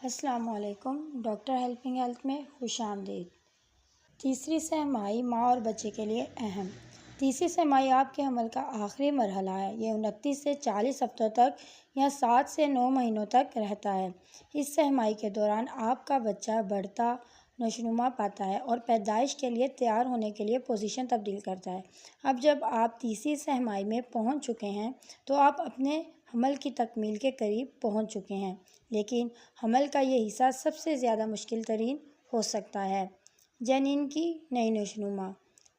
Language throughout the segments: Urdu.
السلام علیکم۔ ڈاکٹر ہیلپنگ ہیلتھ میں خوش آمدید۔ تیسری سہ ماہی ماں اور بچے کے لیے اہم۔ تیسری سہ ماہی آپ کے حمل کا آخری مرحلہ ہے۔ یہ 29 سے 40 ہفتوں تک یا 7 سے 9 مہینوں تک رہتا ہے۔ اس سہ ماہی کے دوران آپ کا بچہ بڑھتا، نشوونما پاتا ہے اور پیدائش کے لیے تیار ہونے کے لیے پوزیشن تبدیل کرتا ہے۔ اب جب آپ تیسری سہ ماہی میں پہنچ چکے ہیں تو آپ اپنے حمل کی تکمیل کے قریب پہنچ چکے ہیں، لیکن حمل کا یہ حصہ سب سے زیادہ مشکل ترین ہو سکتا ہے۔ جنین کی نئی نشوونما۔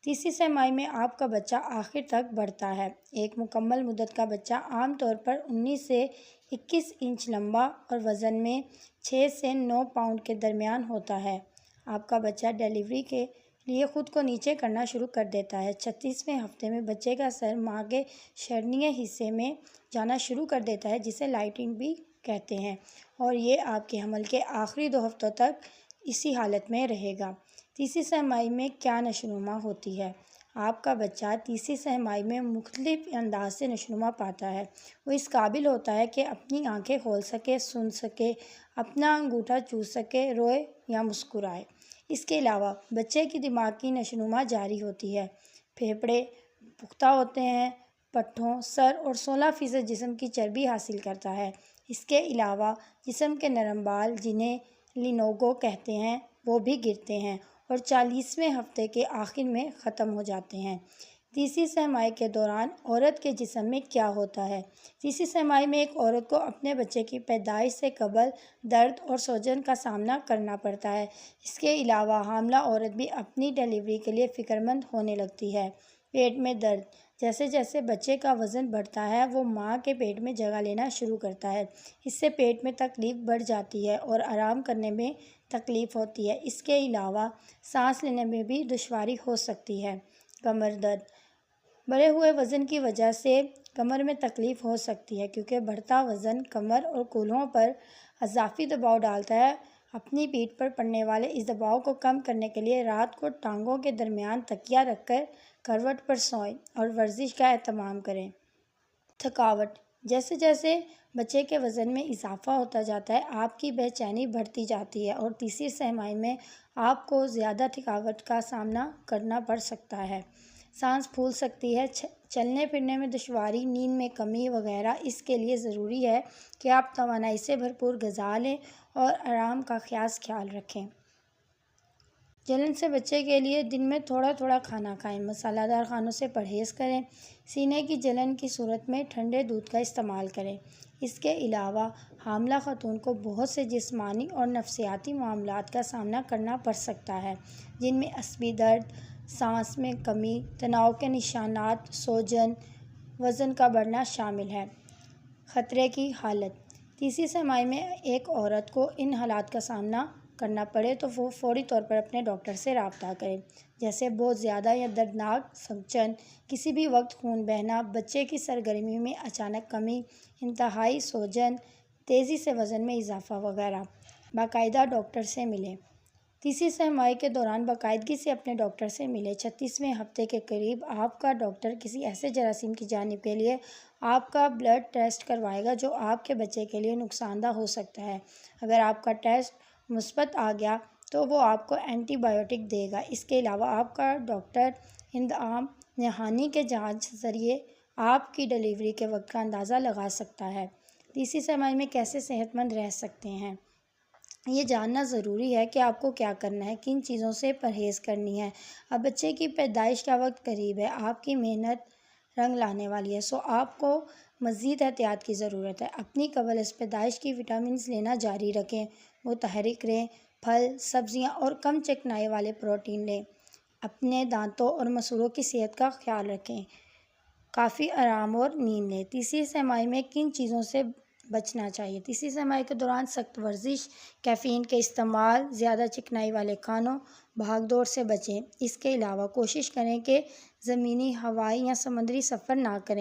تیسری سہ ماہی میں آپ کا بچہ آخر تک بڑھتا ہے۔ ایک مکمل مدت کا بچہ عام طور پر 19 سے 21 انچ لمبا اور وزن میں 6 سے 9 پاؤنڈ کے درمیان ہوتا ہے۔ آپ کا بچہ ڈیلیوری کے لیے خود کو نیچے کرنا شروع کر دیتا ہے۔ 36ویں ہفتے میں بچے کا سر ماں کے شرنیے حصے میں جانا شروع کر دیتا ہے، جسے لائٹنگ بھی کہتے ہیں، اور یہ آپ کے حمل کے آخری 2 ہفتوں تک اسی حالت میں رہے گا۔ تیسری سہ ماہی میں کیا نشوونما ہوتی ہے؟ آپ کا بچہ تیسری سہ ماہی میں مختلف انداز سے نشوونما پاتا ہے۔ وہ اس قابل ہوتا ہے کہ اپنی آنکھیں کھول سکے، سن سکے، اپنا انگوٹھا چوس سکے، روئے یا مسکرائے۔ اس کے علاوہ بچے کی دماغ کی نشوونما جاری ہوتی ہے۔ پھیپھڑے پختہ ہوتے ہیں، پٹھوں، سر اور 16% جسم کی چربی حاصل کرتا ہے۔ اس کے علاوہ جسم کے نرم بال، جنہیں لینوگو کہتے ہیں، وہ بھی گرتے ہیں اور 40ویں ہفتے کے آخر میں ختم ہو جاتے ہیں۔ تیسری سہ ماہی کے دوران عورت کے جسم میں کیا ہوتا ہے؟ تیسری سہ ماہی میں ایک عورت کو اپنے بچے کی پیدائش سے قبل درد اور سوجن کا سامنا کرنا پڑتا ہے۔ اس کے علاوہ حاملہ عورت بھی اپنی ڈیلیوری کے لیے فکرمند ہونے لگتی ہے۔ پیٹ میں درد۔ جیسے جیسے بچے کا وزن بڑھتا ہے، وہ ماں کے پیٹ میں جگہ لینا شروع کرتا ہے۔ اس سے پیٹ میں تکلیف بڑھ جاتی ہے اور آرام کرنے میں تکلیف ہوتی ہے۔ اس کے علاوہ سانس لینے میں بھی دشواری ہو سکتی ہے۔ کمر درد۔ بڑھے ہوئے وزن کی وجہ سے کمر میں تکلیف ہو سکتی ہے، کیونکہ بڑھتا وزن کمر اور کولہوں پر اضافی دباؤ ڈالتا ہے۔ اپنی پیٹھ پر پڑنے والے اس دباؤ کو کم کرنے کے لیے رات کو ٹانگوں کے درمیان تکیہ رکھ کر کروٹ پر سوئیں اور ورزش کا اہتمام کریں۔ تھکاوٹ۔ جیسے جیسے بچے کے وزن میں اضافہ ہوتا جاتا ہے، آپ کی بے چینی بڑھتی جاتی ہے اور تیسری سہ ماہی میں آپ کو زیادہ تھکاوٹ کا سامنا کرنا پڑ سکتا ہے۔ سانس پھول سکتی ہے، چلنے پھرنے میں دشواری، نیند میں کمی وغیرہ۔ اس کے لیے ضروری ہے کہ آپ توانائی سے بھرپور غذا لیں اور آرام کا خاص خیال رکھیں۔ جلن سے بچنے کے لیے دن میں تھوڑا تھوڑا کھانا کھائیں۔ مسالہ دار کھانوں سے پرہیز کریں۔ سینے کی جلن کی صورت میں ٹھنڈے دودھ کا استعمال کریں۔ اس کے علاوہ حاملہ خاتون کو بہت سے جسمانی اور نفسیاتی معاملات کا سامنا کرنا پڑ سکتا ہے، جن میں عصبی درد، سانس میں کمی، تناؤ کے نشانات، سوجن، وزن کا بڑھنا شامل ہے۔ خطرے کی حالت۔ تیسری سہ ماہی میں ایک عورت کو ان حالات کا سامنا کرنا پڑے تو وہ فوری طور پر اپنے ڈاکٹر سے رابطہ کرے، جیسے بہت زیادہ یا دردناک سنکچن، کسی بھی وقت خون بہنا، بچے کی سرگرمی میں اچانک کمی، انتہائی سوجن، تیزی سے وزن میں اضافہ وغیرہ۔ باقاعدہ ڈاکٹر سے ملیں۔ تیسری سہ ماہی کے دوران باقاعدگی سے اپنے ڈاکٹر سے ملیں۔ 36ویں ہفتے کے قریب آپ کا ڈاکٹر کسی ایسے جراثیم کی جانب کے لیے آپ کا بلڈ ٹیسٹ کروائے گا جو آپ کے بچے کے لیے نقصان دہ ہو سکتا ہے۔ اگر آپ کا ٹیسٹ مثبت آ گیا تو وہ آپ کو اینٹی بائیوٹک دے گا۔ اس کے علاوہ آپ کا ڈاکٹر اندعام نہانی کے جانچ ذریعے آپ کی ڈیلیوری کے وقت کا اندازہ لگا سکتا ہے۔ تیسری سہ ماہی میں کیسے صحت مند رہ سکتے ہیں؟ یہ جاننا ضروری ہے کہ آپ کو کیا کرنا ہے، کن چیزوں سے پرہیز کرنی ہے۔ اب بچے کی پیدائش کا وقت قریب ہے، آپ کی محنت رنگ لانے والی ہے، سو آپ کو مزید احتیاط کی ضرورت ہے۔ اپنی قبل از پیدائش کی وٹامنز لینا جاری رکھیں، متحرک رہیں، پھل، سبزیاں اور کم چکنائی والے پروٹین لیں۔ اپنے دانتوں اور مسوڑوں کی صحت کا خیال رکھیں۔ کافی آرام اور نیند لیں۔ تیسری سہ ماہی میں کن چیزوں سے بچنا چاہیے؟ تیسری سہ ماہی کے دوران سخت ورزش، کیفین کے استعمال، زیادہ چکنائی والے کھانوں، بھاگ دوڑ سے بچیں۔ اس کے علاوہ کوشش کریں کہ زمینی، ہوائی یا سمندری سفر نہ کریں۔